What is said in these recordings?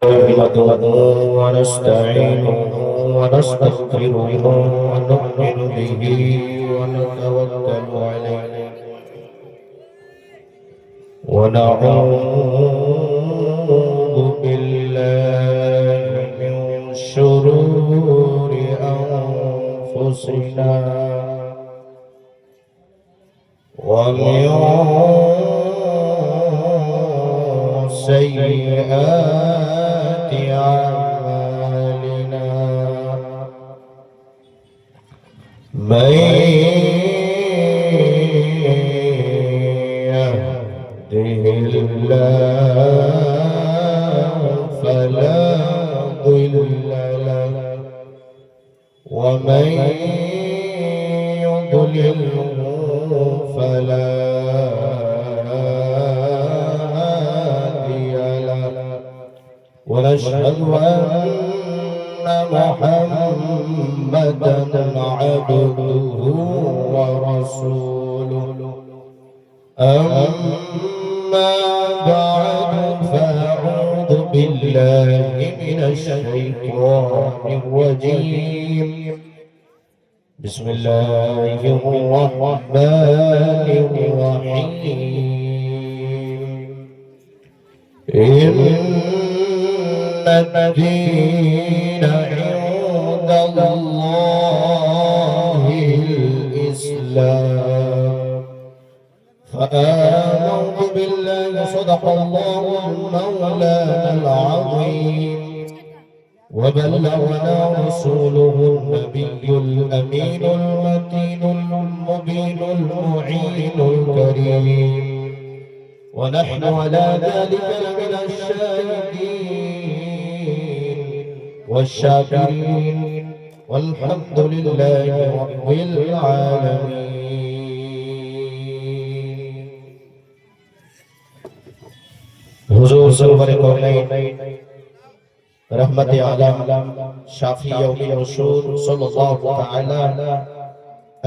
نحمده ونستعينه ونستغفره ونؤمن به ونتوكل عليه ونعوذ بالله من شرور أنفسنا ومن سيئات أعمالنا من يهده الله فلا مضل له ومن يضلله فلا ونشهد أن محمدًا عبده ورسوله أما بعد فأعوذ بالله من الشيطان الرجيم بسم الله الرحمن الرحيم إن الدين عند الله الإسلام فآمنت بالله صدق الله مولانا العظيم وبلغنا رسوله النبي الأمين المتين المبين المعين الكريم ونحن على ذلك من الشاهدين والشاكرين والحمد لله رب العالمين حضور سرور کونین رحمت عالم شافی یوم رسول صلی اللہ تعالی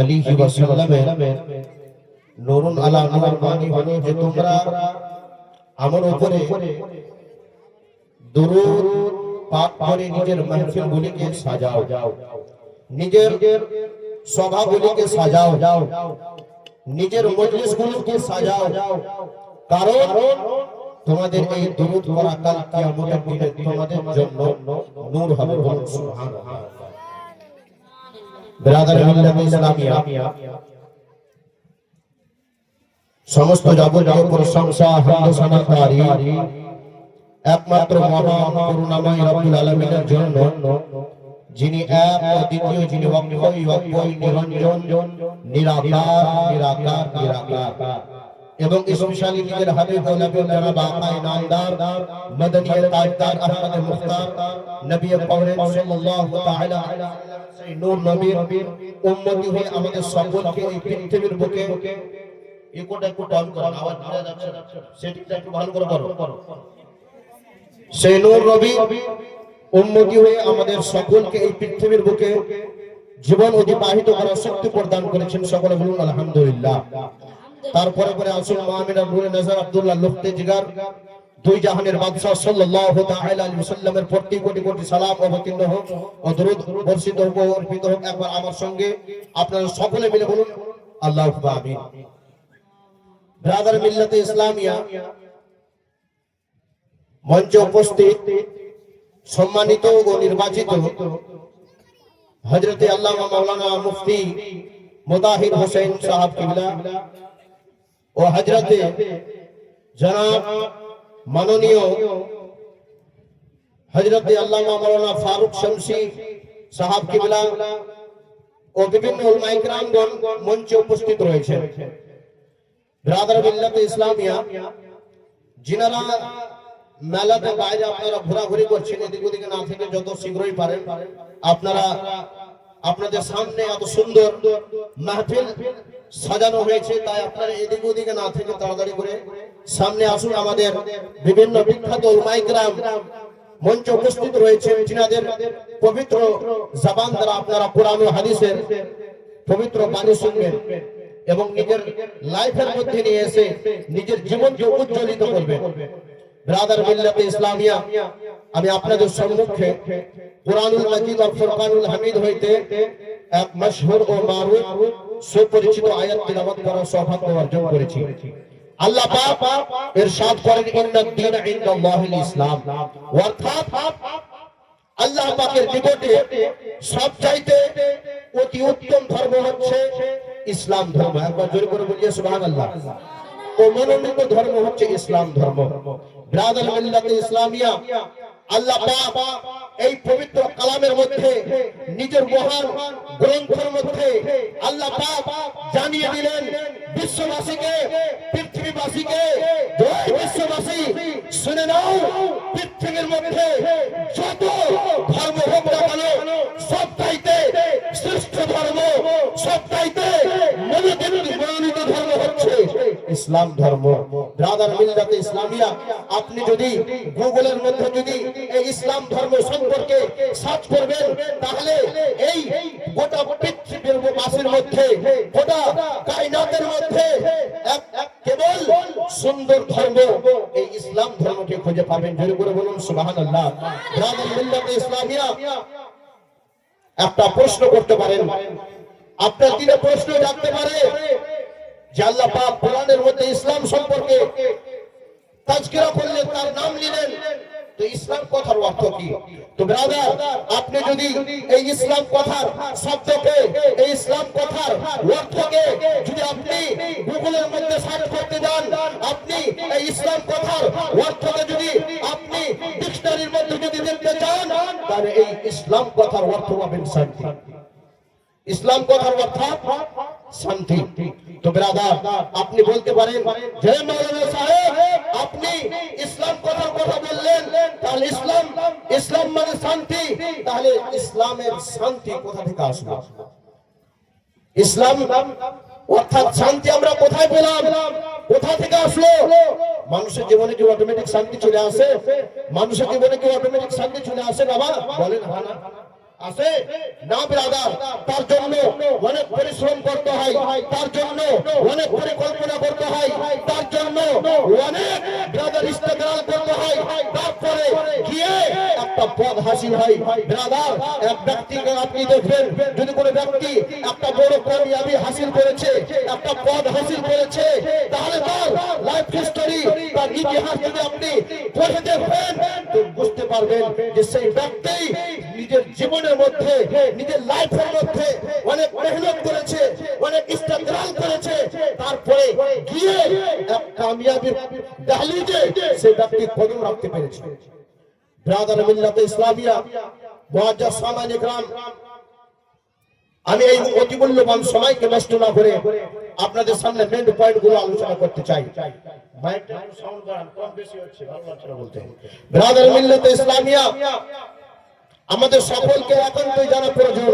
علیہ وسلم নুরুন আলা নূর বাণী হলো যে তোমরা আমার উপরে দুরূদ পাঠ করে নিজের মাহফিলগুলিকে সাজাও, নিজের সভাগুলিকে সাজাও, নিজের মজলিসগুলিকে সাজাও, কারণ তোমাদের এই দুরূদ পড়া কাল কিয়ামতের দিনে তোমাদের জন্য নূর হবে। বলুন সুবহানাল্লাহ। বিরাদার মিল্লাত ইসলামিয়া সমস্ত যাবতীয় প্রশংসা হামদ সানাতারি একমাত্র মহান করুণাময় রব্বুল আলামিনের জন্য, যিনি এক ও দ্বিতীয়, যিনি অক্ষয় অক্ষয় নিরঞ্জন নিরাকার নিরাকার নিরাকার এবং স্পেশালি নিজের হাবিব ও নবী জনাব আকায়ে নামদার মদনী তাজদার আহমদ মুখতার নবী পাক সাল্লাল্লাহু তাআলা সেই নূর নবীর উম্মতি হয়ে আমাদের সকলকে এই পৃথিবীর বুকে একটু টান করুন, আওয়াজ বোঝা যাচ্ছে না, সেটিংটা একটু ভালো করে করো। সেই নূর নবী উম্মতি হয়ে আমাদের সকলকে এই পৃথিবীর বুকে জীবন অতিবাহিত করার শক্তি প্রদান করেছেন। সকলে বলুন আলহামদুলিল্লাহ। তারপরে পরে আসুন মুআমিনা নূরে নজর আব্দুল্লাহ লুফতে জিগার দুই জাহানের বাদশা সাল্লাল্লাহু তাআলা আলাইহি ওয়াসাল্লামের প্রতি কোটি কোটি সালাম অবতীর্ণ হোক ও দরুদ বর্ষিত হোক ও অর্পিত হোক। একবার আমার সঙ্গে আপনারা সকলে মিলে বলুন আল্লাহুম্মা আমিন। ব্রাদার মিল্লাতে ইসলামিয়া মঞ্চে উপস্থিত সম্মানিত ও নির্বাচিত হযরতে আল্লামা মাওলানা মুফতি মুদাহির হোসেন সাহেব কিবলা ও হযরতে জনাব মাননীয় হযরতে আল্লামা মাওলানা ফারুক শামসী সাহেব কিবলা ও বিভিন্ন উলামায়ে কিরামগণ মঞ্চে উপস্থিত রয়েছেন। ব্রাদার মিল্লাতে ইসলামিয়া যিনারা মেলাতে বাইরে আপনারা ঘোরাঘুরি করছেন, এদিক ওদিকে না থেকে যত শীঘ্রই পারেন আপনারা আপনাদের সামনে এত সুন্দর মাহফিল সাজানো হয়েছে, তাই আপনারা এদিক ওদিকে না থেকে তাড়াতাড়ি করে সামনে আসুন। আমাদের বিভিন্ন বিখ্যাত উলামায়ে কিরাম মঞ্চে উপস্থিত রয়েছেন, যিনাদের পবিত্র জবান দ্বারা আপনারা কোরআন ও হাদিসের পবিত্র বাণী শুনবেন এবং নিজের লাইফের মধ্যে নিয়ে এসে নিজের জীবনকে উজ্জ্বলিত করবেন। ব্রাদার মিল্লাতে ইসলামিয়া, আমি আপনাদের সম্মুখে কুরআনুল মাজিদ ও ফুরকানুল হামিদ হইতে এক মশহুর ও মারুফ সুপরিচিত আয়াত তিলাওয়াত করার সৌভাগ্য অর্জন করেছি। আল্লাহ পাক ইরশাদ করেন, ইন্নাদ দীন ইনদাল্লাহিল ইসলাম, অর্থাৎ আল্লাহ পাকের নিকটে সবচাইতে অতি উত্তম ধর্ম হচ্ছে ইসলাম ধর্ম। একবার জোরে করে বলিয়ে সুবহানাল্লাহ। ও মনোনীত ধর্ম হচ্ছে ইসলাম ধর্ম। ব্রাদার মিল্লাতে ইসলামিয়া, আল্লাহ পাক এই পবিত্র কালামের মধ্যে নিজের মহান গ্রন্থের মধ্যে আল্লাহ পাক জানিয়ে দিলেন বিশ্ববাসীকে, পৃথিবীবাসীকে, বিশ্ববাসী শুনে নাও, পৃথিবীর মধ্যে যত ধর্ম হোক না কেন, সবচাইতে শ্রেষ্ঠ ধর্ম, সবচাইতে মনোনীত ধর্ম হচ্ছে ইসলাম ধর্ম। ব্রাদার মিল্লাতে ইসলামিয়া, আপনি যদি গুগলের মধ্যে যদি এই ইসলাম ধর্ম সম্পর্কে সার্চ করবেন, তাহলে এই গোটা পৃথিবীর বাসীর মধ্যে, গোটা কায়নাতের মধ্যে কেবল সুন্দর ধর্ম এই ইসলাম ধর্মকে খুঁজে পাবেন। জোরে করে বলুন সুবহানাল্লাহ। ব্রাদার মিল্লাতে ইসলামিয়া, একটা প্রশ্ন করতে পারেন, আপনার দিনে প্রশ্ন জানতে পারে যে আল্লাহ পাক কোরআনের মধ্যে ইসলাম সম্পর্কে তাজকিরা করলেন, তার নাম নিলেন, তো ইসলাম কথার অর্থ কি? তো ব্রাদার, আপনি যদি এই ইসলাম কথার শব্দকে, এই ইসলাম কথার অর্থকে যদি আপনি গুগলের মধ্যে সার্চ করতে যান, আপনি এই ইসলাম কথার অর্থকে যদি আপনি ডিকশনারির মধ্যে যদি দেখতে চান, তাহলে এই ইসলাম কথার অর্থ পাবেন শান্তি। ইসলাম কথার অর্থ শান্তি। তো ব্রাদার, আপনি বলতে পারেন যে মাওলানা সাহেব, আপনি ইসলাম কথার কথা বললেন, তাহলে ইসলাম মানে শান্তি, তাহলে ইসলামের শান্তি কোথা থেকে আসলো? ইসলাম অর্থাৎ শান্তি আমরা কোথায় পেলাম, কোথা থেকে আসলো? মানুষের জীবনে কি অটোমেটিক শান্তি চলে আসে? মানুষের জীবনে কি অটোমেটিক শান্তি চলে আসে বাবা? বলেন হ্যাঁ না আসে না ব্রাদার? তার জন্য অনেক পরিশ্রম করতে হয়, তার জন্য অনেক পরিকল্পনা করতে হয়, তার জন্য অনেক ব্রাদার ইস্তেগফার করতে হয়, তারপরে গিয়ে একটা পদ হাসিল হয়। ব্রাদার, এক ব্যক্তিকে আপনি দেখবেন, যদি কোনো ব্যক্তি একটা বড় কামিয়াবি হাসিল করেছে, একটা পদ হাসিল করেছে, তাহলে তার লাইফ হিস্টরি, তার ইতিহাস যদি আপনি পড়ে দেখবেন, তো বুঝতে পারবেন যে সেই ব্যক্তি নিজের জীবনের মধ্যে, নিজের লাইফের মধ্যে অনেক মেহনত করেছে, অনেক ইস্তেগফার করেছে, তারপরে গিয়ে এক কামিয়াবির দাহলিজে সেই ব্যক্তি কদম রাখতে পেরেছে। ব্রাদার মিল্লাতে ইসলামিয়া, মুআজ্জাজ সামাইন ইকরাম, আমি এই অতি মূল্যবান সময়কে নষ্ট না করে আপনাদের সামনে মেন পয়েন্ট গুলো আলোচনা করতে চাই। মাইকটা সাউন্ড বাড়ান, কম বেশি হচ্ছে, ভালো লাগছে না বলতে। ব্রাদার মিল্লাতে ইসলামিয়া, আমাদের সকলকে একান্তই জানা প্রয়োজন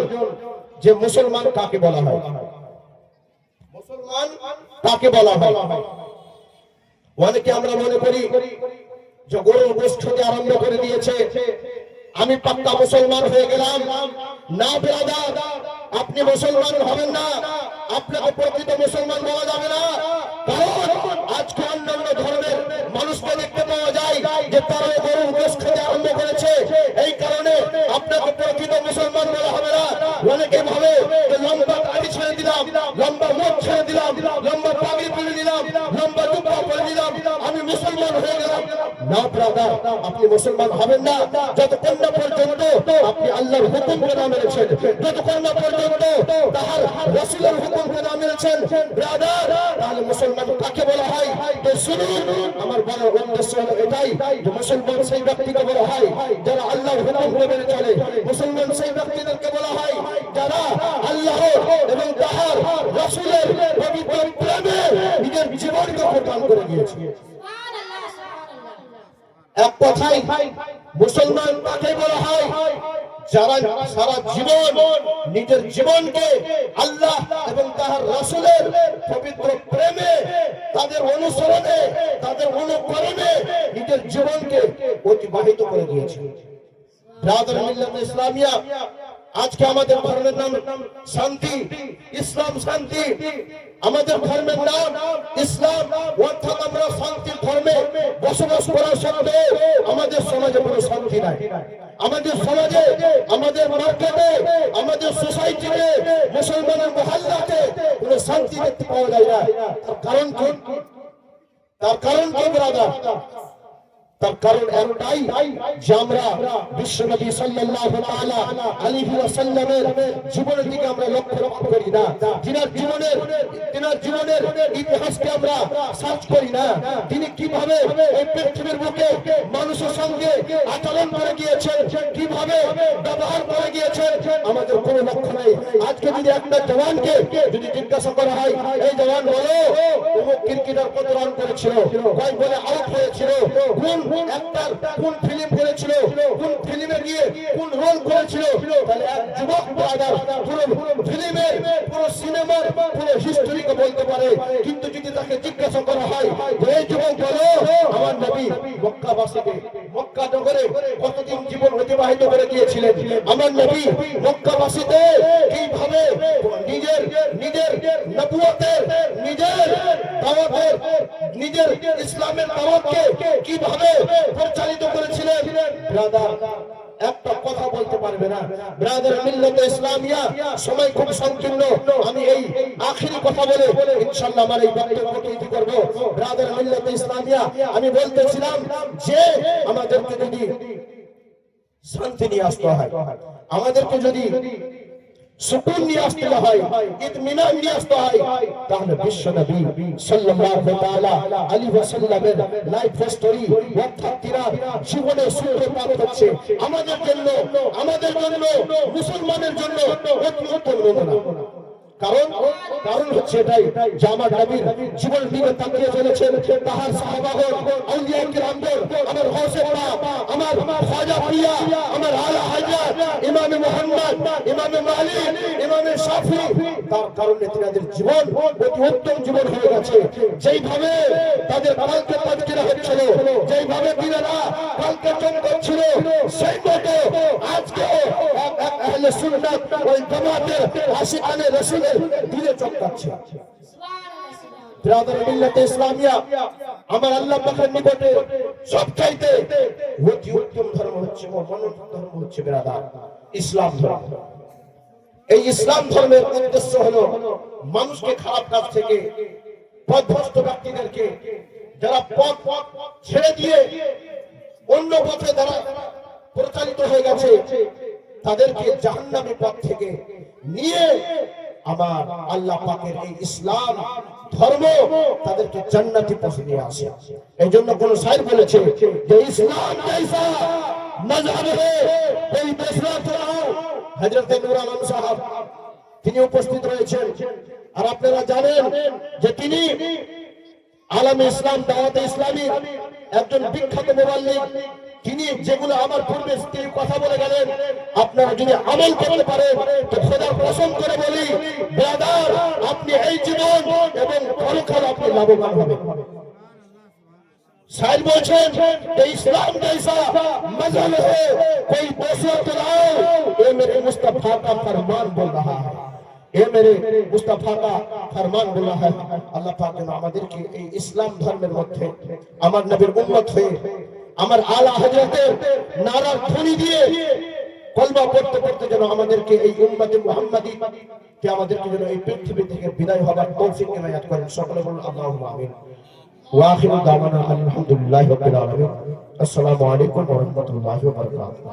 যে মুসলমান কাকে বলা হয়, মুসলমান কাকে বলা হয়। অনেকে আমরা মনে করি যে গরুর গোশত খেতে আরম্ভ করে দিয়েছে, আমি পাক্কা মুসলমান হয়ে গেলাম। না ব্রাদার, আপনি মুসলমান হবেন না, আপনাকে প্রকৃত মুসলমান বলা যাবে না। কারণ আজকে অন্যান্য ধর্মের মানুষকে দেখতে পাওয়া যায় যে তারা গরুর গোশত খেতে আরম্ভ করেছে, এই কারণে আপনাকে প্রকৃত মুসলমান বলা হবে না। অনেকে ভাবে যে লম্বা দাড়ি ছেড়ে দিলাম, লম্বা মুখ ছেড়ে দিলাম, লম্বা পাগড়ি পরে দিলাম, লম্বা জুব্বা পরে দিলাম, আমি মুসলমান হয়ে গেলাম। না ব্রাদার, আপনি মুসলমান হবেন না যতক্ষণ না পর্যন্ত আপনি আল্লাহর হুকুমকে না মেনেছেন, যতক্ষণ না পর্যন্ত তার রাসূলের হুকুমকে না মেনেছেন। ব্রাদার, তাহলে মুসলমান কাকে বলা হয়? তো শুনুন, আমার বলার উদ্দেশ্য হলো এটাই যে মুসলমান সেই ব্যক্তিকে বলা হয় যারা আল্লাহর হুকুমকে মেনে চলে। মুসলমান সেই ব্যক্তিদেরকে বলা হয় যারা আল্লাহ এবং তার রাসূলের পবিত্র প্রেমে নিজের জীবনকে কোরবান করে দিয়েছে। এক কথায় মুসলমান কাকে বলা হয়? যারা সারা জীবন নিজের জীবনকে আল্লাহ এবং তার রাসূলের পবিত্র প্রেমে, তাদের অনুসরণে, তাদের অনুকরণে নিজের জীবনকে অতিবাহিত করে দিয়েছে। ব্রাদার মিল্লাত ইসলামিয়া, আজকে আমাদের ধর্মের নাম শান্তি, ইসলাম শান্তি। আমাদের ধর্মের নাম ইসলাম, অর্থাৎ আমরা শান্তির ধর্মে বসবাস করার সত্ত্বেও আমাদের সমাজে কোনো শান্তি নাই। আমাদের সমাজে, আমাদের মার্কেটে, আমাদের সোসাইটিতে, মুসলমানের মহল্লাতে কোনো শান্তি দেখতে পাওয়া যায় না। তার কারণ কি? তার কারণ কি ব্রাদার? তার কারণ একটাই যে আমরা বিশ্বনবী সাল্লাল্লাহু তাআলা আলাইহি ওয়াসাল্লামের জীবনের দিকে আমরা লক্ষ্য করি না, তিনার জীবনের ইতিহাসকে আমরা সার্চ করি না। তিনি কিভাবে এই পৃথিবীর বুকে মানুষের সঙ্গে আচরণ করে গিয়েছেন, কিভাবে ব্যবহার করে গিয়েছেন, আমাদের কোনো লক্ষ্য নেই। আজকে যদি একটা জওয়ানকে যদি জিজ্ঞাসা করা হয়, এই জওয়ান বলো অমুক ক্রিকেটার কত রান করেছিল, কয় বলে আউট হয়েছিল, কোন ফিল্ম করেছিল, কোন ফিল্মে গিয়ে কোন রোল করেছিল, তাহলে এক যুবক ব্রাদার পুরো ফিল্মের, পুরো সিনেমার, পুরো হিস্ট্রিকে বলতে পারে। কিন্তু যদি তাকে জিজ্ঞাসা করা হয়, এই যুবক বলো আমার নবী মক্কাবাসীকে, মক্কা নগরে কতদিন জীবন অতিবাহিত করে গিয়েছিলেন, আমার নবী মক্কাবাসীতে কিভাবে নিজের নবুয়তের, নিজের দাওয়াতের, নিজের ইসলামের দাওয়াতকে কিভাবে পরিচালিত করেছিলেন। ব্রাদার একটা কথা বলতে পারবে না। ব্রাদার মিল্লাতে ইসলামিয়া, সময় খুব সংকীর্ণ, আমি এই আখেরি কথা বলে ইনশাআল্লাহ আমার এই বক্তব্যকে ইতি করব। ব্রাদার মিল্লাতে ইসলামিয়া, আমি বলতেছিলাম যে আমাদেরকে যদি শান্তি নিয়ে আসতে হয়, আমাদেরকে যদি সুকুন নিয়ে আসতে হয়, ইতমিনান নিয়ে আসতে হয়, তাহলে বিশ্ব নবী সাল্লাল্লাহু তাআলা আলাইহি ওয়াসাল্লামের লাইফ স্টোরি অর্থাৎ তিনার জীবনের সূত্রপাত হচ্ছে আমাদের জন্য মুসলমানের জন্য অতি উত্তম নমুনা। কারণ হচ্ছে এটাই যে আমার নবীর জীবনের দিকে তাকিয়ে চলেছেন তাহার সাহাবাগণ, আউলিয়া কিরামগণ, আমার গৌসে পাক, আমার খাজা পিয়া, আমার আলা হযরত ইমাম মুহাম্মদ, ইমাম মালিক, ইমাম শাফি, তার কারণে তিনাদের জীবন অতি উত্তম জীবন হয়ে গেছে। যেইভাবে তাদের কালকে তাজকিরা হচ্ছিল, যেইভাবে তিনারা কালকে চমকাচ্ছিল, সেই মতো আজকে আহলে সুন্নাত ওয়াল জামাতের আশিকানে রাসূলের দিলে চমকাচ্ছে। ব্রাদার মিল্লাতে ইসলামিয়া, আমার আল্লাহ পাকের নিকটে সবচাইতে অতি উত্তম ধর্ম হচ্ছে, মনোনীত ধর্ম হচ্ছে ব্রাদার ইসলাম ধর্ম। এই ইসলাম ধর্মের উদ্দেশ্য হলো মানুষকে খারাপ কাজ থেকে, পথভ্রষ্ট ব্যক্তিদেরকে, যারা পথ ছেড়ে দিয়ে অন্য পথে যারা পরিচালিত হয়ে গেছে, তাদেরকে জাহান্নামী পথ থেকে নিয়ে আমার আল্লাহ পাকের এই ইসলাম ধর্ম তাদেরকে জান্নাতি পথে নিয়ে আসে। এই জন্য কোন শায়ের বলেছে যে ইসলাম জৈসা মজহব হে কোই दूसरा चलाओ। হযরত নূর আলম সাহেব তিনি উপস্থিত রয়েছেন, আর আপনারা জানেন যে তিনি আলমে ইসলাম, দাওয়াতে ইসলামী একজন বিখ্যাত মুবাল্লিগ। তিনি যেগুলো আমার পূর্বে তিনি কথা বলে গেলেন, আপনারা যদি আমল করতে পারেন তো খোদার কসম করে বলি ব্রাদার, আপনি এই জীবন এবং পরকাল আপনি লাভবান হবেন। शायर বলছেন যে ইসলাম जैसा मजहब है कोई दूसरा चलाओ, ये मेरे मुस्तफा का फरमान बोल रहा है, ये मेरे मुस्तफा का फरमान बोल रहा है। আল্লাহ পাক যেন আমাদেরকে এই ইসলাম ধর্মের মধ্যে আমার নবীর উম্মত হয়ে, আমার আলা হযরতের নারার ধ্বনি দিয়ে কলমা পড়তে পড়তে যেন আমাদেরকে এই উম্মতে মুহাম্মাদি কে আমাদেরকে যেন এই পৃথিবী থেকে বিদায় হবার তৌফিক ইনায়াত করেন। সকলে বলুন আল্লাহুম্মা আমিন। ওয়া আখিরু দাওয়ানা আলহামদুলিল্লাহি রাব্বিল আলামিন। আসসালামু আলাইকুম ওয়া রাহমাতুল্লাহি ওয়া বারাকাতুহু।